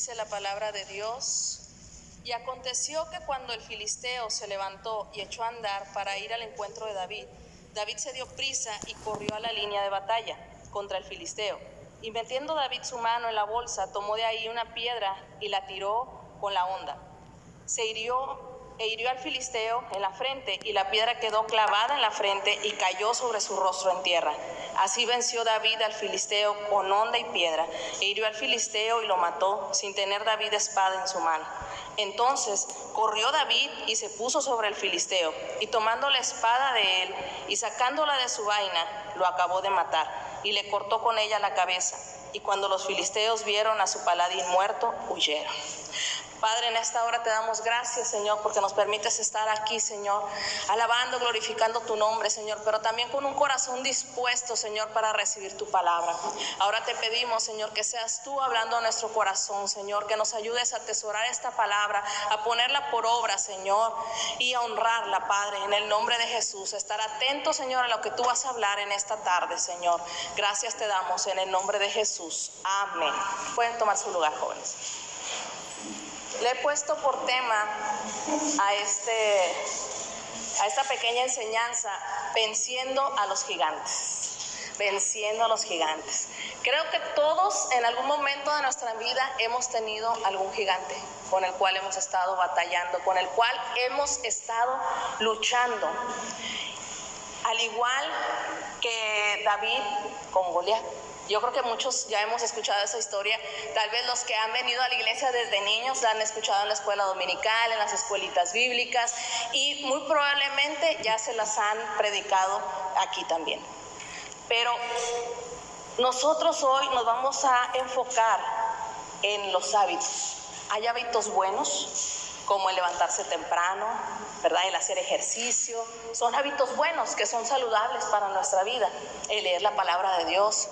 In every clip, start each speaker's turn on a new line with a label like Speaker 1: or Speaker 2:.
Speaker 1: Dice la palabra de Dios: y aconteció que cuando el filisteo se levantó y echó a andar para ir al encuentro de David, David se dio prisa y corrió a la línea de batalla contra el filisteo. Y metiendo David su mano en la bolsa, tomó de ahí una piedra y la tiró con la honda. Se hirió al filisteo en la frente, y la piedra quedó clavada en la frente y cayó sobre su rostro en tierra. Así venció David al filisteo con honda y piedra, e hirió al filisteo y lo mató, sin tener David espada en su mano. Entonces corrió David y se puso sobre el filisteo, y tomando la espada de él y sacándola de su vaina, lo acabó de matar, y le cortó con ella la cabeza. Y cuando los filisteos vieron a su paladín muerto, huyeron. Padre, en esta hora te damos gracias, Señor, porque nos permites estar aquí, Señor, alabando, glorificando tu nombre, Señor, pero también con un corazón dispuesto, Señor, para recibir tu palabra. Ahora te pedimos, Señor, que seas tú hablando a nuestro corazón, Señor, que nos ayudes a atesorar esta palabra, a ponerla por obra, Señor, y a honrarla, Padre, en el nombre de Jesús. Estar atento, Señor, a lo que tú vas a hablar en esta tarde, Señor. Gracias te damos en el nombre de Jesús. Amén. Pueden tomar su lugar, jóvenes. Le he puesto por tema a esta pequeña enseñanza: venciendo a los gigantes. Venciendo a los gigantes. Creo que todos en algún momento de nuestra vida hemos tenido algún gigante con el cual hemos estado batallando, con el cual hemos estado luchando. Al igual que David con Goliat. Yo creo que muchos ya hemos escuchado esa historia. Tal vez los que han venido a la iglesia desde niños la han escuchado en la escuela dominical, en las escuelitas bíblicas, y muy probablemente ya se las han predicado aquí también. Pero nosotros hoy nos vamos a enfocar en los hábitos. Hay hábitos buenos, como el levantarse temprano, ¿verdad? El hacer ejercicio. Son hábitos buenos que son saludables para nuestra vida. El leer la palabra de Dios.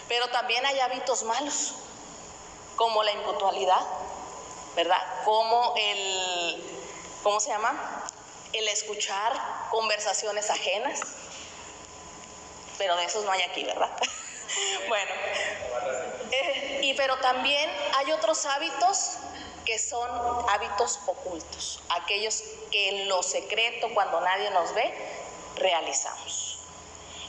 Speaker 1: Pero también hay hábitos malos, como la impuntualidad, ¿verdad? Como el escuchar conversaciones ajenas. Pero de esos no hay aquí, ¿verdad? Bueno, pero también hay otros hábitos que son hábitos ocultos, aquellos que en lo secreto, cuando nadie nos ve, realizamos.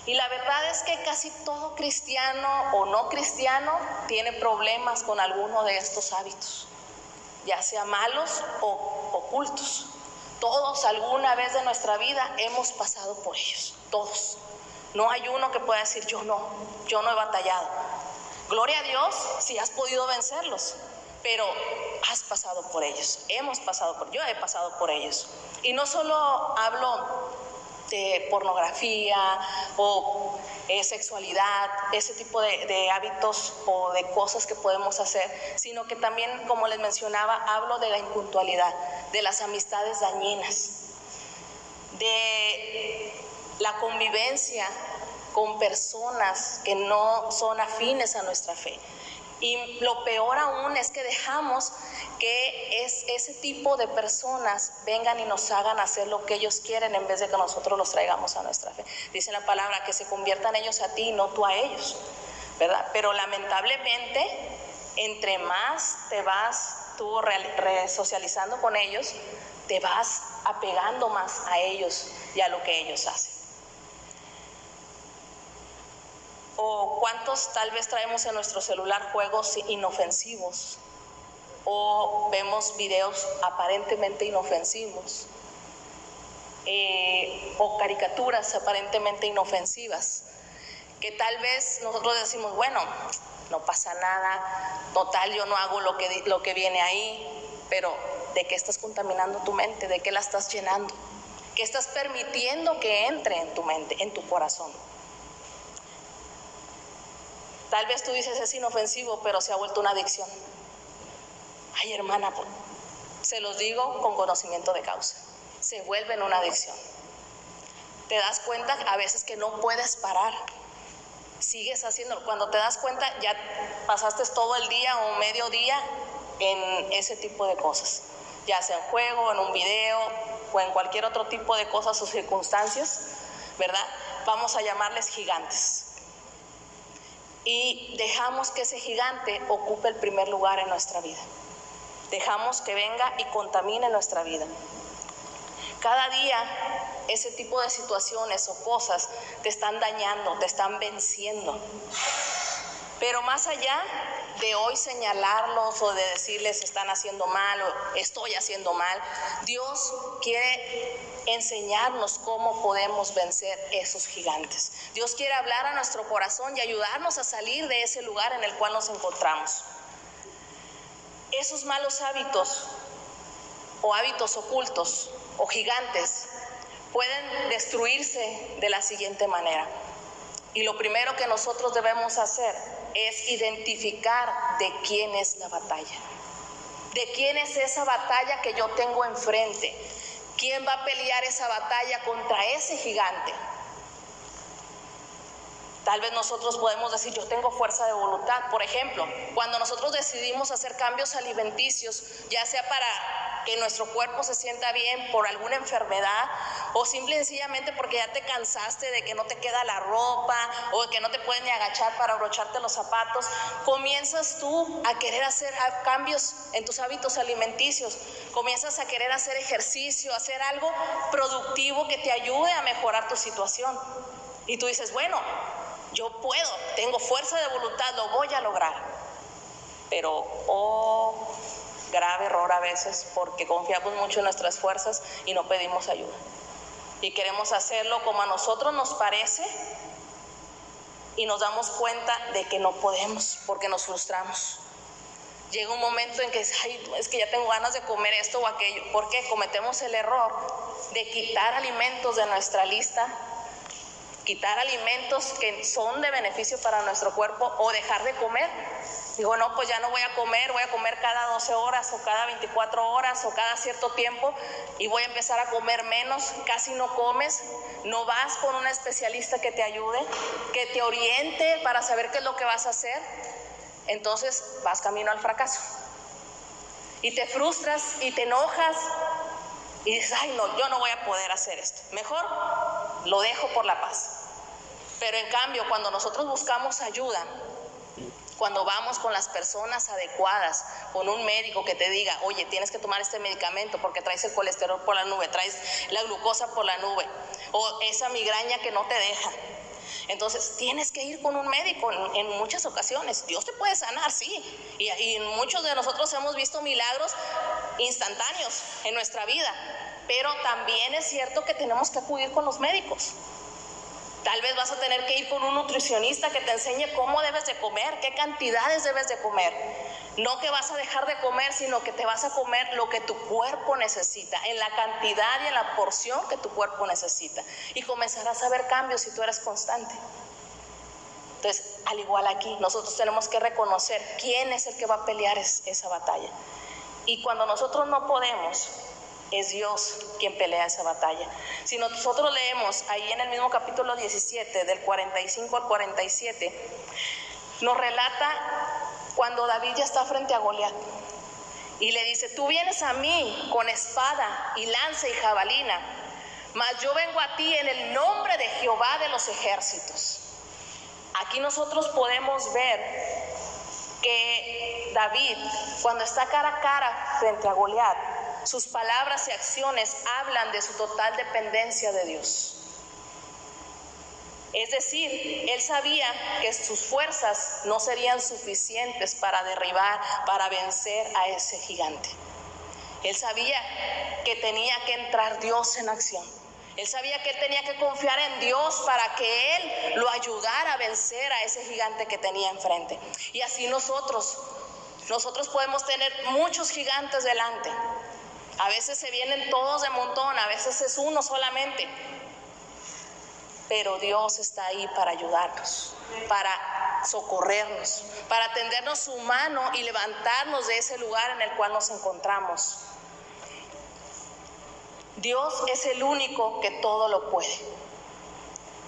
Speaker 1: Y la verdad es que casi todo cristiano o no cristiano tiene problemas con alguno de estos hábitos, ya sea malos o ocultos. Todos alguna vez de nuestra vida hemos pasado por ellos, todos. No hay uno que pueda decir yo no he batallado. Gloria a Dios si has podido vencerlos, pero has pasado por ellos, yo he pasado por ellos. Y no solo hablo de pornografía o sexualidad, ese tipo de hábitos o de cosas que podemos hacer, sino que también, como les mencionaba, hablo de la impuntualidad, de las amistades dañinas, de la convivencia con personas que no son afines a nuestra fe. Y lo peor aún es que dejamos que ese tipo de personas vengan y nos hagan hacer lo que ellos quieren en vez de que nosotros los traigamos a nuestra fe. Dice la palabra que se conviertan ellos a ti y no tú a ellos, ¿verdad? Pero lamentablemente, entre más te vas tú socializando con ellos, te vas apegando más a ellos y a lo que ellos hacen. O cuántos tal vez traemos en nuestro celular juegos inofensivos, o vemos videos aparentemente inofensivos, o caricaturas aparentemente inofensivas, que tal vez nosotros decimos, bueno, no pasa nada, total, yo no hago lo que viene ahí. Pero ¿de qué estás contaminando tu mente? ¿De qué la estás llenando? ¿Qué estás permitiendo que entre en tu mente, en tu corazón? Tal vez tú dices es inofensivo, pero se ha vuelto una adicción. Ay, hermana, se los digo con conocimiento de causa. Se vuelve en una adicción. Te das cuenta a veces que no puedes parar. Sigues haciéndolo. Cuando te das cuenta ya pasaste todo el día o medio día en ese tipo de cosas. Ya sea en juego, en un video o en cualquier otro tipo de cosas o circunstancias, ¿verdad? Vamos a llamarles gigantes. y dejamos que ese gigante ocupe el primer lugar en nuestra vida. Dejamos que venga y contamine nuestra vida. Cada día ese tipo de situaciones o cosas te están dañando, te están venciendo. Pero más allá de hoy señalarlos o de decirles están haciendo mal o estoy haciendo mal, Dios quiere enseñarnos cómo podemos vencer esos gigantes. Dios quiere hablar a nuestro corazón y ayudarnos a salir de ese lugar en el cual nos encontramos. Esos malos hábitos o hábitos ocultos o gigantes pueden destruirse de la siguiente manera. Y lo primero que nosotros debemos hacer es identificar de quién es la batalla. De quién es esa batalla que yo tengo enfrente. ¿Quién va a pelear esa batalla contra ese gigante? Tal vez nosotros podemos decir, yo tengo fuerza de voluntad. Por ejemplo, cuando nosotros decidimos hacer cambios alimenticios, ya sea para que nuestro cuerpo se sienta bien por alguna enfermedad o simple y sencillamente porque ya te cansaste de que no te queda la ropa o de que no te puedes ni agachar para abrocharte los zapatos, comienzas tú a querer hacer cambios en tus hábitos alimenticios, comienzas a querer hacer ejercicio, hacer algo productivo que te ayude a mejorar tu situación. Y tú dices, bueno, yo puedo, tengo fuerza de voluntad, lo voy a lograr. Pero, grave error a veces, porque confiamos mucho en nuestras fuerzas y no pedimos ayuda. Y queremos hacerlo como a nosotros nos parece y nos damos cuenta de que no podemos porque nos frustramos. Llega un momento en que es que ya tengo ganas de comer esto o aquello. ¿Por qué? Cometemos el error de quitar alimentos de nuestra lista, quitar alimentos que son de beneficio para nuestro cuerpo o dejar de comer. Digo, no, pues ya no voy a comer cada 12 horas o cada 24 horas o cada cierto tiempo y voy a empezar a comer menos. Casi no comes, no vas con un especialista que te ayude, que te oriente para saber qué es lo que vas a hacer. Entonces vas camino al fracaso y te frustras y te enojas y dices, ay no, yo no voy a poder hacer esto, mejor lo dejo por la paz. Pero en cambio, cuando nosotros buscamos ayuda, cuando vamos con las personas adecuadas, con un médico que te diga, oye, tienes que tomar este medicamento porque traes el colesterol por la nube, traes la glucosa por la nube, o esa migraña que no te deja. Entonces tienes que ir con un médico en muchas ocasiones. Dios te puede sanar, sí, y muchos de nosotros hemos visto milagros instantáneos en nuestra vida, pero también es cierto que tenemos que acudir con los médicos. Tal vez vas a tener que ir con un nutricionista que te enseñe cómo debes de comer, qué cantidades debes de comer. No que vas a dejar de comer, sino que te vas a comer lo que tu cuerpo necesita, en la cantidad y en la porción que tu cuerpo necesita. Y comenzarás a ver cambios si tú eres constante. Entonces, al igual aquí, nosotros tenemos que reconocer quién es el que va a pelear esa batalla. Y cuando nosotros no podemos, es Dios quien pelea esa batalla. Si nosotros leemos ahí en el mismo capítulo 17, del 45 al 47, nos relata cuando David ya está frente a Goliat y le dice, tú vienes a mí con espada y lanza y jabalina, mas yo vengo a ti en el nombre de Jehová de los ejércitos. Aquí nosotros podemos ver que David, cuando está cara a cara frente a Goliat, sus palabras y acciones hablan de su total dependencia de Dios. Es decir, él sabía que sus fuerzas no serían suficientes para derribar, para vencer a ese gigante. Él sabía que tenía que entrar Dios en acción. Él sabía que él tenía que confiar en Dios para que él lo ayudara a vencer a ese gigante que tenía enfrente. Y así nosotros podemos tener muchos gigantes delante. A veces se vienen todos de montón, a veces es uno solamente. Pero Dios está ahí para ayudarnos, para socorrernos, para tendernos su mano y levantarnos de ese lugar en el cual nos encontramos. Dios es el único que todo lo puede.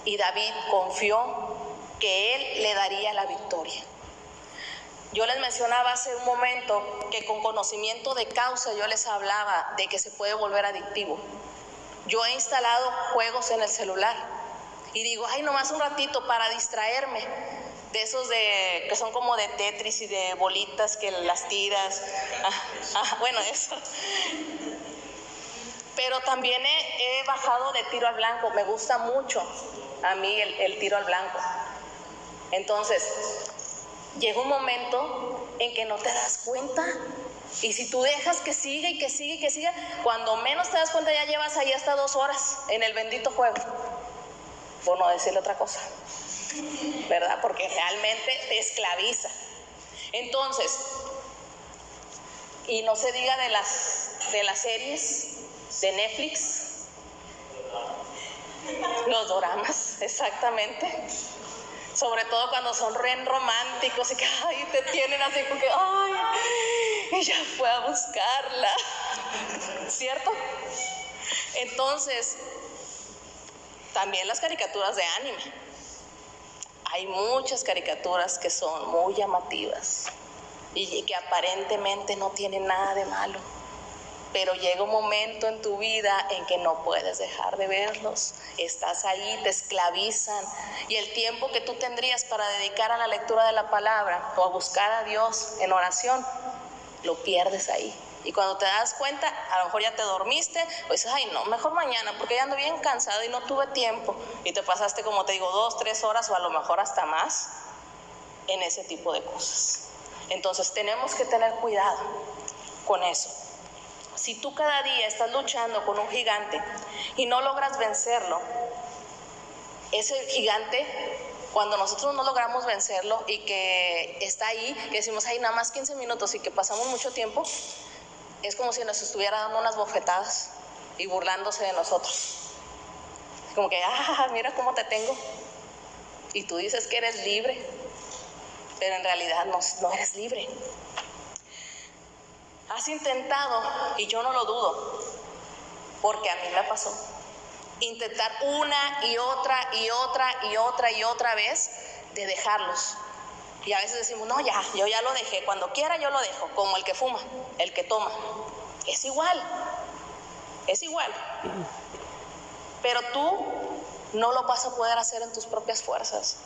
Speaker 1: Y David confió que él le daría la victoria. Yo les mencionaba hace un momento que con conocimiento de causa yo les hablaba de que se puede volver adictivo. Yo he instalado juegos en el celular y digo, ay, nomás un ratito para distraerme. de esos que son como de Tetris y de bolitas que las tiras. Bueno, eso. Pero también he bajado de tiro al blanco. Me gusta mucho a mí el tiro al blanco. Entonces, llega un momento en que no te das cuenta. Y si tú dejas que siga y que siga y que siga, cuando menos te das cuenta ya llevas ahí hasta 2 horas en el bendito juego. Por no decirle otra cosa, ¿verdad? Porque realmente te esclaviza. Entonces, y no se diga de las series de Netflix, los doramas, exactamente. Sobre todo cuando son re románticos y que te tienen así como que ella fue a buscarla, ¿cierto? Entonces, también las caricaturas de anime. Hay muchas caricaturas que son muy llamativas y que aparentemente no tienen nada de malo. Pero llega un momento en tu vida en que no puedes dejar de verlos. Estás ahí, te esclavizan. Y el tiempo que tú tendrías para dedicar a la lectura de la palabra o a buscar a Dios en oración, lo pierdes ahí. Y cuando te das cuenta, a lo mejor ya te dormiste, o dices, no, mejor mañana, porque ya ando bien cansado y no tuve tiempo. Y te pasaste, como te digo, 2, 3 horas o a lo mejor hasta más en ese tipo de cosas. Entonces tenemos que tener cuidado con eso. Si tú cada día estás luchando con un gigante y no logras vencerlo, ese gigante, cuando nosotros no logramos vencerlo y que está ahí, que decimos, nada más 15 minutos y que pasamos mucho tiempo, es como si nos estuviera dando unas bofetadas y burlándose de nosotros. Como que, mira cómo te tengo. Y tú dices que eres libre, pero en realidad no eres libre. Has intentado, y yo no lo dudo, porque a mí me pasó, intentar una y otra y otra y otra y otra vez de dejarlos. Y a veces decimos, no, yo ya lo dejé, cuando quiera yo lo dejo, como el que fuma, el que toma. Es igual. Pero tú no lo vas a poder hacer en tus propias fuerzas.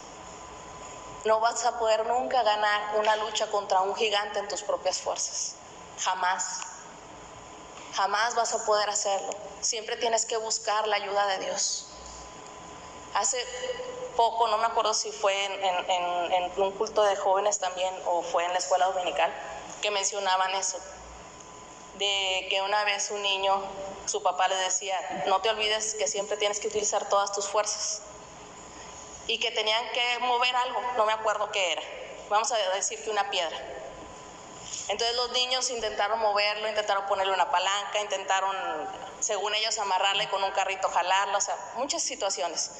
Speaker 1: No vas a poder nunca ganar una lucha contra un gigante en tus propias fuerzas. Jamás vas a poder hacerlo. Siempre tienes que buscar la ayuda de Dios. Hace poco, no me acuerdo si fue en un culto de jóvenes también o fue en la escuela dominical, que mencionaban eso, de que una vez un niño, su papá le decía, no te olvides que siempre tienes que utilizar todas tus fuerzas, y que tenían que mover algo, no me acuerdo qué era, vamos a decir que una piedra. Entonces los niños intentaron moverlo, intentaron ponerle una palanca, intentaron, según ellos, amarrarle con un carrito, jalarlo, o sea, muchas situaciones.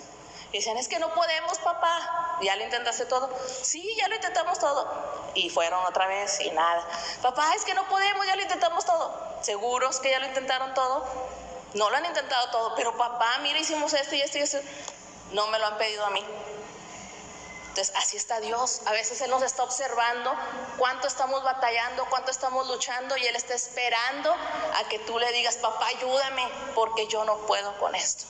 Speaker 1: Y decían, es que no podemos, papá. ¿Ya lo intentaste todo? Sí, ya lo intentamos todo. Y fueron otra vez y nada. Papá, es que no podemos, ya lo intentamos todo. ¿Seguros que ya lo intentaron todo? No lo han intentado todo, pero papá, mira, hicimos esto y esto y esto. No me lo han pedido a mí. Entonces, así está Dios. A veces Él nos está observando cuánto estamos batallando, cuánto estamos luchando, y Él está esperando a que tú le digas, papá, ayúdame, porque yo no puedo con esto.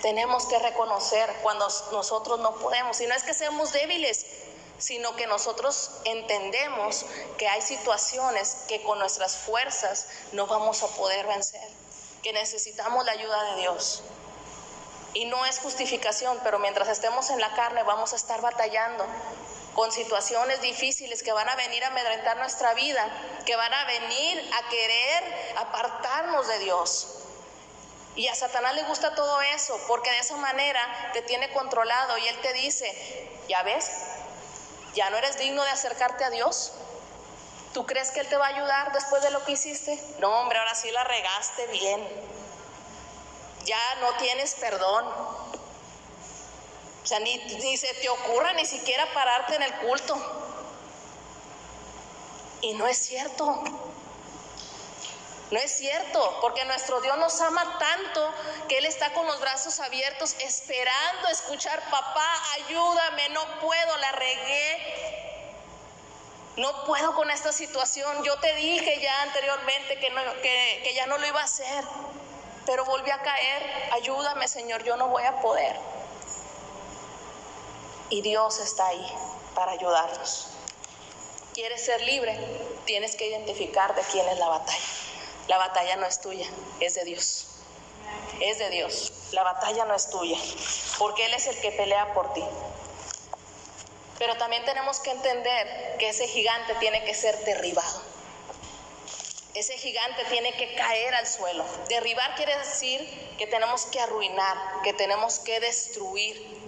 Speaker 1: Tenemos que reconocer cuando nosotros no podemos, y no es que seamos débiles, sino que nosotros entendemos que hay situaciones que con nuestras fuerzas no vamos a poder vencer, que necesitamos la ayuda de Dios. Y no es justificación, pero mientras estemos en la carne vamos a estar batallando con situaciones difíciles que van a venir a amedrentar nuestra vida, que van a venir a querer apartarnos de Dios. Y a Satanás le gusta todo eso, porque de esa manera te tiene controlado y él te dice, ¿ya ves? ¿Ya no eres digno de acercarte a Dios? ¿Tú crees que Él te va a ayudar después de lo que hiciste? No, hombre, ahora sí la regaste bien. Ya no tienes perdón. O sea, ni se te ocurra ni siquiera pararte en el culto. Y no es cierto. No es cierto, porque nuestro Dios nos ama tanto que Él está con los brazos abiertos esperando escuchar, papá, ayúdame, no puedo, la regué. No puedo con esta situación. Yo te dije ya anteriormente que ya no lo iba a hacer, pero volví a caer. Ayúdame, Señor, yo no voy a poder. Y Dios está ahí. para ayudarnos. ¿Quieres ser libre? Tienes que identificar de quién es la batalla. La batalla no es tuya, es de Dios. Es de Dios. La batalla no es tuya, porque Él es el que pelea por ti. Pero también tenemos que entender que ese gigante tiene que ser derribado. Ese gigante tiene que caer al suelo. Derribar quiere decir que tenemos que arruinar, que tenemos que destruir.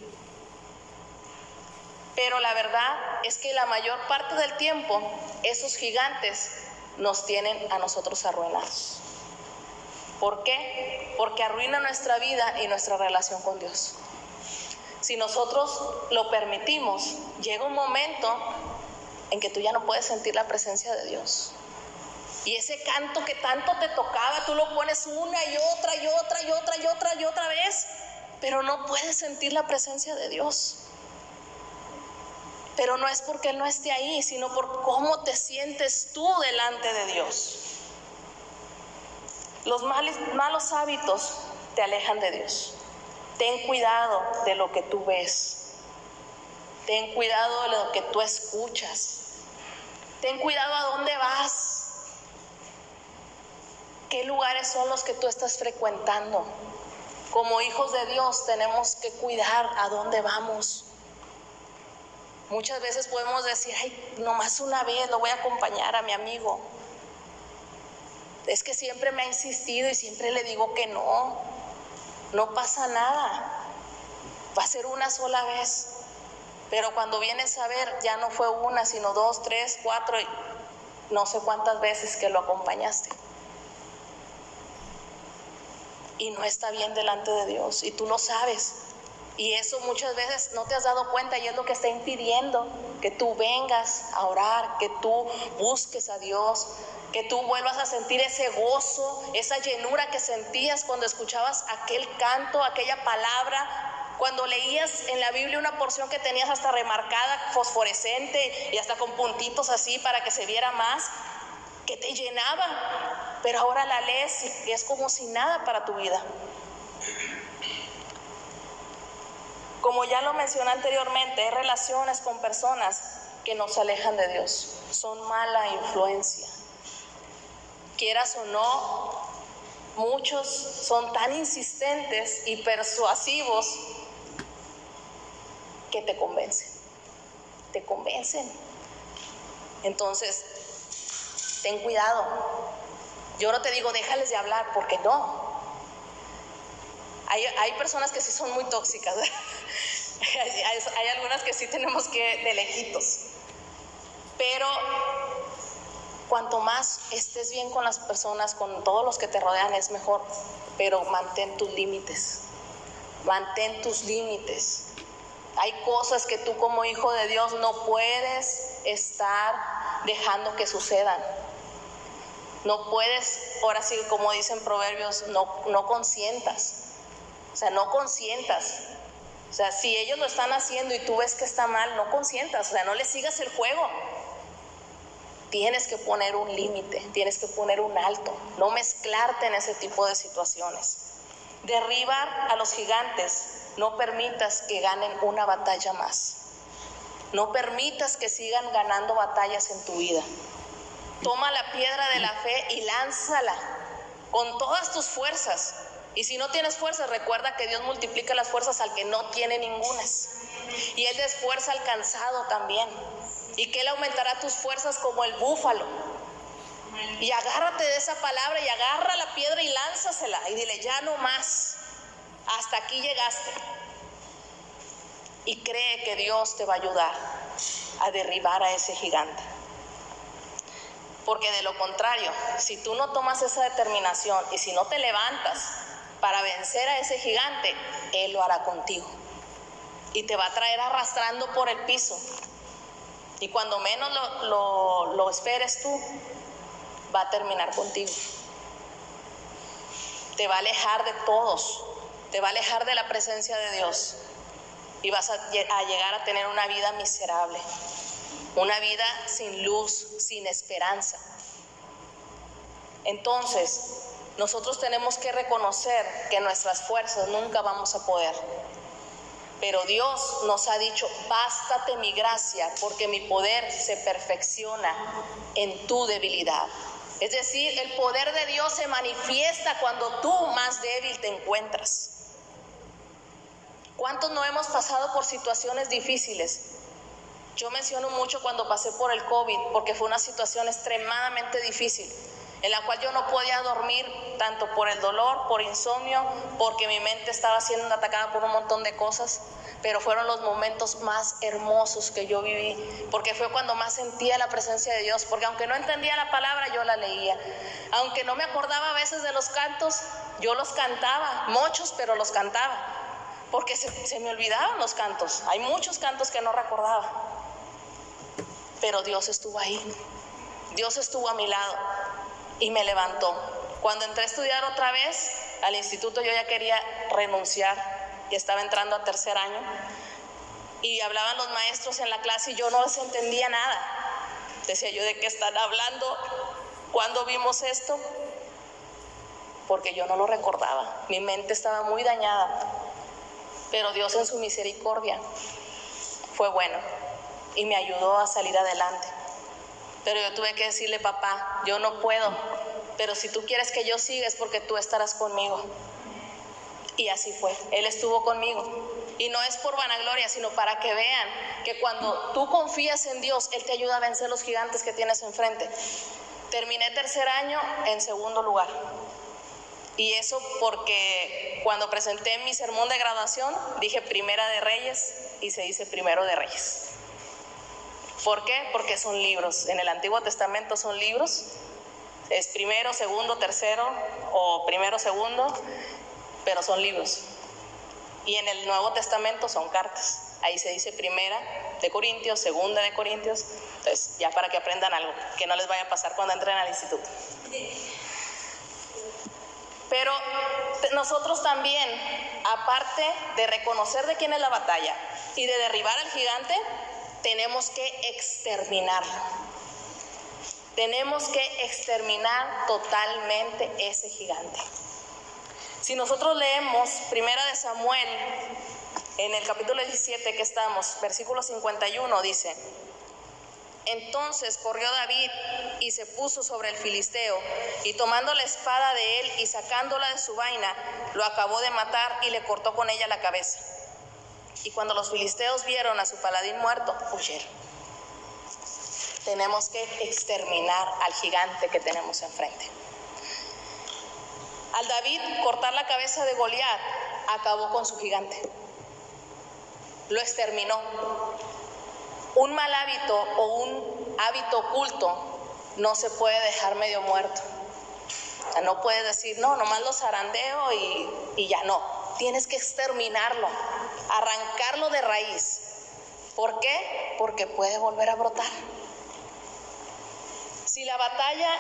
Speaker 1: Pero la verdad es que la mayor parte del tiempo esos gigantes nos tienen a nosotros arruinados. ¿Por qué? Porque arruina nuestra vida y nuestra relación con Dios. Si nosotros lo permitimos, llega un momento en que tú ya no puedes sentir la presencia de Dios. Y ese canto que tanto te tocaba, tú lo pones una y otra y otra y otra y otra y otra vez, pero no puedes sentir la presencia de Dios. Pero no es porque Él no esté ahí, sino por cómo te sientes tú delante de Dios. Los malos hábitos te alejan de Dios. Ten cuidado de lo que tú ves. Ten cuidado de lo que tú escuchas. Ten cuidado a dónde vas. ¿Qué lugares son los que tú estás frecuentando? Como hijos de Dios tenemos que cuidar a dónde vamos. Muchas veces podemos decir, ay, nomás una vez lo voy a acompañar a mi amigo. Es que siempre me ha insistido y siempre le digo que no. No pasa nada. Va a ser una sola vez. Pero cuando vienes a ver, ya no fue una, sino 2, 3, 4, y no sé cuántas veces que lo acompañaste. Y no está bien delante de Dios, y tú lo sabes. Y eso muchas veces no te has dado cuenta, y es lo que está impidiendo que tú vengas a orar, que tú busques a Dios, que tú vuelvas a sentir ese gozo, esa llenura que sentías cuando escuchabas aquel canto, aquella palabra, cuando leías en la Biblia una porción que tenías hasta remarcada, fosforescente y hasta con puntitos así para que se viera más, que te llenaba, pero ahora la lees y es como si nada para tu vida. Como ya lo mencioné anteriormente, hay relaciones con personas que nos alejan de Dios, son mala influencia. Quieras o no, muchos son tan insistentes y persuasivos que te convencen. Entonces, ten cuidado. Yo no te digo déjales de hablar, porque no. Hay personas que sí son muy tóxicas. Hay algunas que sí tenemos que de lejitos. Pero cuanto más estés bien con las personas, con todos los que te rodean, es mejor. Pero mantén tus límites. Mantén tus límites. Hay cosas que tú como hijo de Dios no puedes estar dejando que sucedan. No puedes, ahora sí como dicen Proverbios, no consientas. O sea, no consientas. O sea, si ellos lo están haciendo y tú ves que está mal, no consientas. O sea, no le sigas el juego. Tienes que poner un límite, tienes que poner un alto. No mezclarte en ese tipo de situaciones. Derribar a los gigantes. No permitas que ganen una batalla más. No permitas que sigan ganando batallas en tu vida. Toma la piedra de la fe y lánzala con todas tus fuerzas. Y si no tienes fuerzas, recuerda que Dios multiplica las fuerzas al que no tiene ningunas. Y Él esfuerza al cansado también. Y que Él aumentará tus fuerzas como el búfalo. Y agárrate de esa palabra y agarra la piedra y lánzasela. Y dile, ya no más. Hasta aquí llegaste. Y cree que Dios te va a ayudar a derribar a ese gigante. Porque de lo contrario, si tú no tomas esa determinación y si no te levantas para vencer a ese gigante, Él lo hará contigo. Y te va a traer arrastrando por el piso. Y cuando menos lo esperes tú, va a terminar contigo. Te va a alejar de todos. Te va a alejar de la presencia de Dios. Y vas a llegar a tener una vida miserable. Una vida sin luz, sin esperanza. Entonces, nosotros tenemos que reconocer que nuestras fuerzas nunca vamos a poder. Pero Dios nos ha dicho: bástate mi gracia, porque mi poder se perfecciona en tu debilidad. Es decir, el poder de Dios se manifiesta cuando tú más débil te encuentras. ¿Cuántos no hemos pasado por situaciones difíciles? Yo menciono mucho cuando pasé por el COVID, porque fue una situación extremadamente difícil, en la cual yo no podía dormir, tanto por el dolor, por insomnio, porque mi mente estaba siendo atacada por un montón de cosas. Pero fueron los momentos más hermosos que yo viví, porque fue cuando más sentía la presencia de Dios, porque aunque no entendía la palabra, yo la leía. Aunque no me acordaba a veces de los cantos, yo los cantaba, muchos, pero los cantaba, porque se me olvidaban los cantos. Hay muchos cantos que no recordaba, pero Dios estuvo ahí. Dios estuvo a mi lado y me levantó. Cuando entré a estudiar otra vez al instituto, yo ya quería renunciar. Y estaba entrando a tercer año y hablaban los maestros en la clase y yo no les entendía nada. Decía yo: ¿de qué están hablando? ¿Cuándo vimos esto? Porque yo no lo recordaba, mi mente estaba muy dañada. Pero Dios en su misericordia fue bueno y me ayudó a salir adelante. Pero yo tuve que decirle: papá, yo no puedo, pero si tú quieres que yo siga es porque tú estarás conmigo. Y así fue, Él estuvo conmigo. Y no es por vanagloria, sino para que vean que cuando tú confías en Dios, Él te ayuda a vencer los gigantes que tienes enfrente. Terminé tercer año en segundo lugar. Y eso porque cuando presenté mi sermón de graduación, dije Primera de Reyes y se dice Primero de Reyes. ¿Por qué? Porque son libros. En el Antiguo Testamento son libros. Es primero, segundo, tercero o primero, segundo. Pero son libros. Y en el Nuevo Testamento son cartas. Ahí se dice Primera de Corintios, Segunda de Corintios. Entonces, ya para que aprendan algo, que no les vaya a pasar cuando entren al instituto. Pero nosotros también, aparte de reconocer de quién es la batalla y de derribar al gigante, tenemos que exterminarlo. Tenemos que exterminar totalmente ese gigante. Si nosotros leemos Primera de Samuel, en el capítulo 17 que estamos, versículo 51, dice: entonces corrió David y se puso sobre el filisteo, y tomando la espada de él y sacándola de su vaina, lo acabó de matar y le cortó con ella la cabeza. Y cuando los filisteos vieron a su paladín muerto, huyeron. Tenemos que exterminar al gigante que tenemos enfrente. Al David cortar la cabeza de Goliat, acabó con su gigante. Lo exterminó. Un mal hábito o un hábito oculto no se puede dejar medio muerto. O sea, no puedes decir: no, nomás lo zarandeo y ya no. Tienes que exterminarlo, arrancarlo de raíz. ¿Por qué? Porque puede volver a brotar. Si la batalla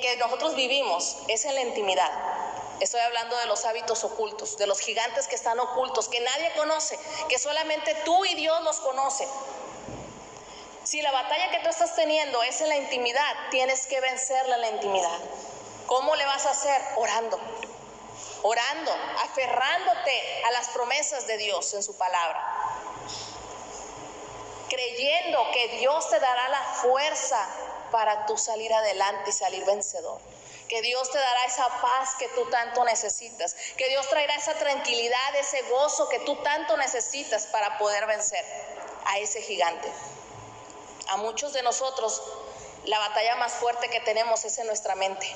Speaker 1: que nosotros vivimos es en la intimidad, estoy hablando de los hábitos ocultos, de los gigantes que están ocultos, que nadie conoce, que solamente tú y Dios los conocen. Si la batalla que tú estás teniendo es en la intimidad, tienes que vencerla en la intimidad. ¿Cómo le vas a hacer? Orando, aferrándote a las promesas de Dios en su palabra, creyendo que Dios te dará la fuerza para tú salir adelante y salir vencedor. Que Dios te dará esa paz que tú tanto necesitas. Que Dios traerá esa tranquilidad, ese gozo que tú tanto necesitas para poder vencer a ese gigante. A muchos de nosotros, la batalla más fuerte que tenemos es en nuestra mente.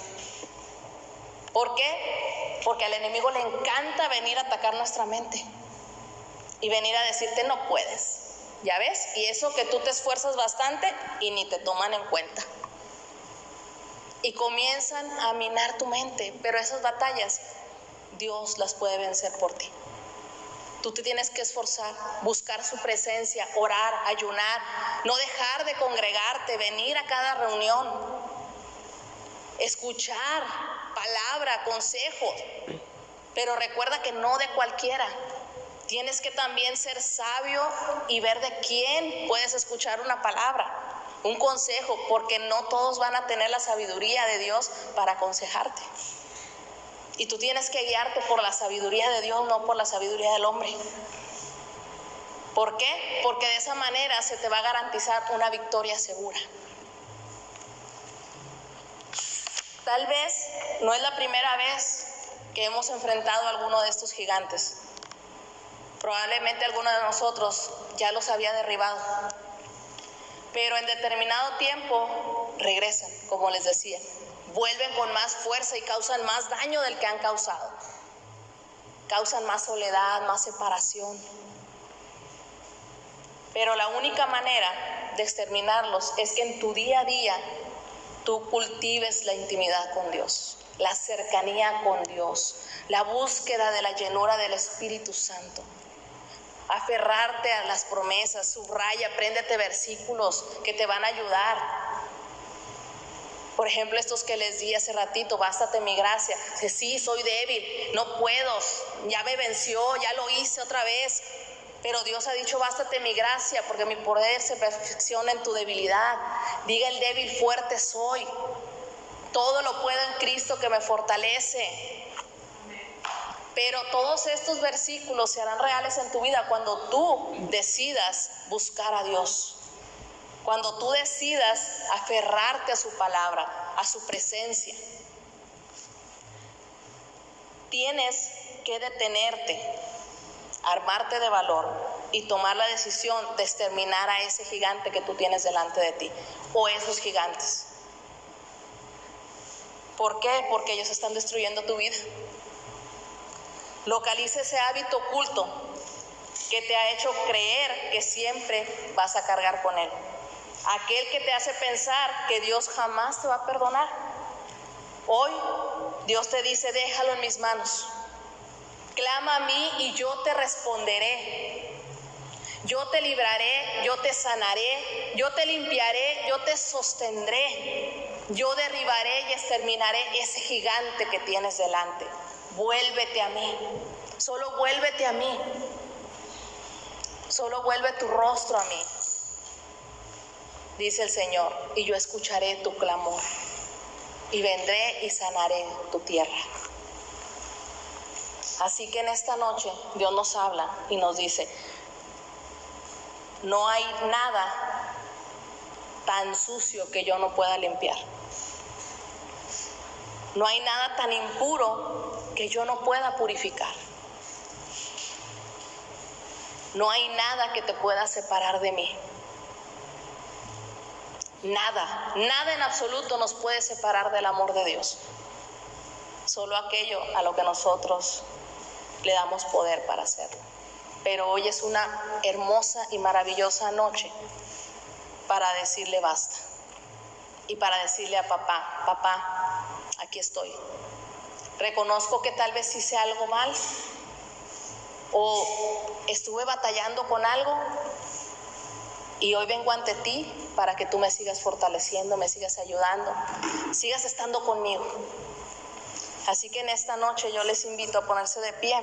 Speaker 1: ¿Por qué? Porque al enemigo le encanta venir a atacar nuestra mente y venir a decirte: no puedes. ¿Ya ves? Y eso que tú te esfuerzas bastante y ni te toman en cuenta. Y comienzan a minar tu mente, pero esas batallas Dios las puede vencer por ti. Tú te tienes que esforzar, buscar su presencia, orar, ayunar, no dejar de congregarte, venir a cada reunión, escuchar palabra, consejo, pero recuerda que no de cualquiera. Tienes que también ser sabio y ver de quién puedes escuchar una palabra, un consejo, porque no todos van a tener la sabiduría de Dios para aconsejarte. Y tú tienes que guiarte por la sabiduría de Dios, no por la sabiduría del hombre. ¿Por qué? Porque de esa manera se te va a garantizar una victoria segura. Tal vez no es la primera vez que hemos enfrentado a alguno de estos gigantes. Probablemente alguno de nosotros ya los había derribado. Pero en determinado tiempo regresan, como les decía. Vuelven con más fuerza y causan más daño del que han causado. Causan más soledad, más separación. Pero la única manera de exterminarlos es que en tu día a día tú cultives la intimidad con Dios, la cercanía con Dios, la búsqueda de la llenura del Espíritu Santo. Aferrarte a las promesas, subraya, apréndete versículos que te van a ayudar. Por ejemplo, estos que les di hace ratito, bástate mi gracia. Dice, sí, soy débil, no puedo, ya me venció, ya lo hice otra vez. Pero Dios ha dicho, bástate mi gracia, porque mi poder se perfecciona en tu debilidad. Diga el débil, fuerte soy. Todo lo puedo en Cristo que me fortalece. Pero todos estos versículos se harán reales en tu vida cuando tú decidas buscar a Dios. Cuando tú decidas aferrarte a su palabra, a su presencia. Tienes que detenerte, armarte de valor y tomar la decisión de exterminar a ese gigante que tú tienes delante de ti, o esos gigantes. ¿Por qué? Porque ellos están destruyendo tu vida. Localiza ese hábito oculto que te ha hecho creer que siempre vas a cargar con él. Aquel que te hace pensar que Dios jamás te va a perdonar. Hoy Dios te dice, déjalo en mis manos. Clama a mí y yo te responderé. Yo te libraré, yo te sanaré, yo te limpiaré, yo te sostendré. Yo derribaré y exterminaré ese gigante que tienes delante. Vuélvete a mí, solo vuélvete a mí, solo vuelve tu rostro a mí, dice el Señor, y yo escucharé tu clamor, y vendré y sanaré tu tierra. Así que en esta noche Dios nos habla y nos dice, no hay nada tan sucio que yo no pueda limpiar. No hay nada tan impuro que yo no pueda purificar. No hay nada que te pueda separar de mí. Nada, nada en absoluto nos puede separar del amor de Dios. Solo aquello a lo que nosotros le damos poder para hacerlo. Pero hoy es una hermosa y maravillosa noche para decirle basta. Y para decirle a papá, papá, aquí estoy. Reconozco que tal vez hice algo mal o estuve batallando con algo y hoy vengo ante ti para que tú me sigas fortaleciendo, me sigas ayudando, sigas estando conmigo. Así que en esta noche yo les invito a ponerse de pie.